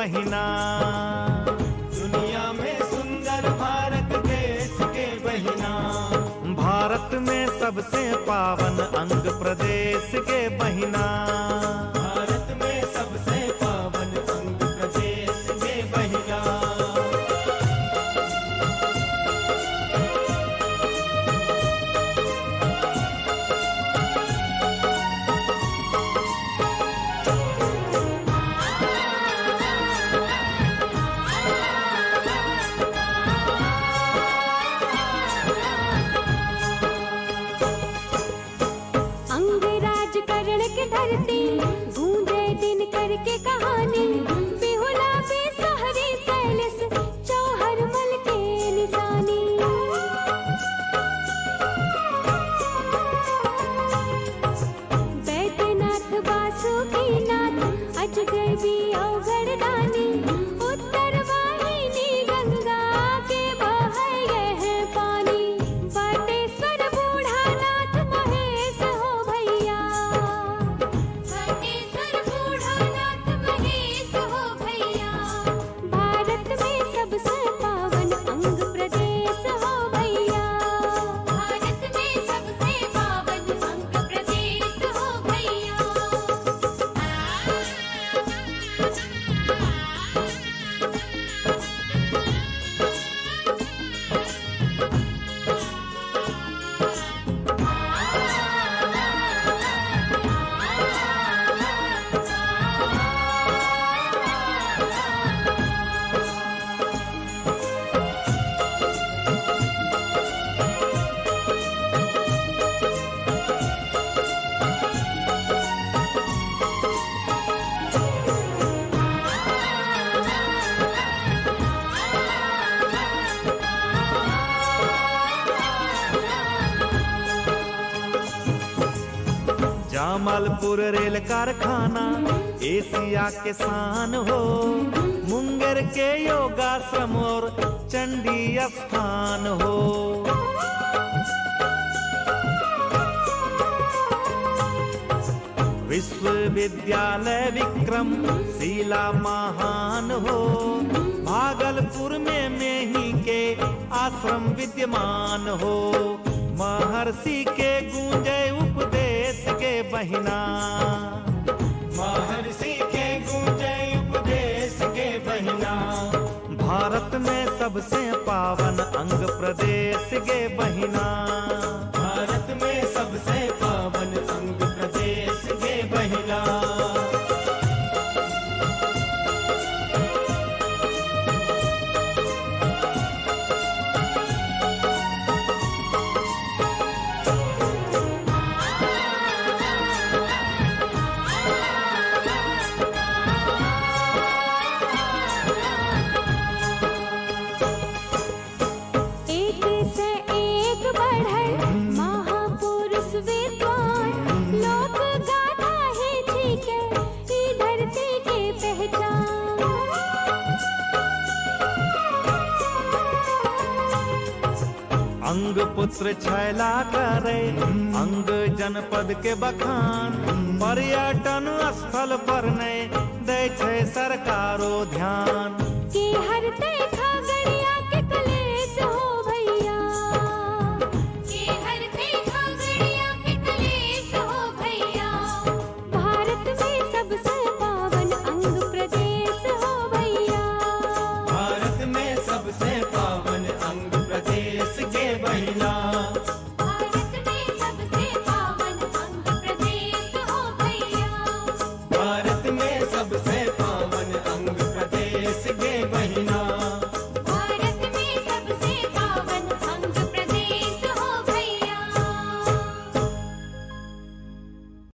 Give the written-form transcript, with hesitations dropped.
बहिना। दुनिया में सुंदर भारत देश के बहिना। भारत में सबसे पावन अंग प्रदेश के बहिना। भारत में सबसे पावन अंग प्रदेश के बहिना। धरती गूंजे दिन करके कहानी, बिहुला बेसहारी सैलस चौहर मल के निशानी। बैद्यनाथ बासुकीनाथ अजगैबी अवगढ़ दानी, उत्तर वाहिनी गंगा के बहे यह पानी। बटेश्वर बूढ़ा नाथ महेश हो भैया। भारत में सबसे पावन अंग प्रदेश हो भैया। भारत में सबसे पावन अंग प्रदेश हो भैया। जामलपुर रेल कारखाना एशिया के शान हो। मुंगेर के योगाश्रम और चंडी स्थान हो। विश्वविद्यालय विक्रम शिला महान हो। भागलपुर में मेही के आश्रम विद्यमान हो। महर्षि के गूंजे उपदेश के बहिना। महर्षि के गूंजे उपदेश के बहिना। भारत में सबसे पावन अंग प्रदेश के बहिना। भारत में सबसे पावन अंग प्रदेश के बहिना। अंग पुत्र छैला करे अंग जनपद के बखान। पर्यटन स्थल पर ने दै छै सरकारो ध्यान। के हरते खगड़िया के कलेश हो भैया। के हरते खगड़िया के कलेश हो भैया। भारत में सबसे पावन अंग प्रदेश हो भैया। भारत में सबसे पावन अंग प्रदेश के बहिना।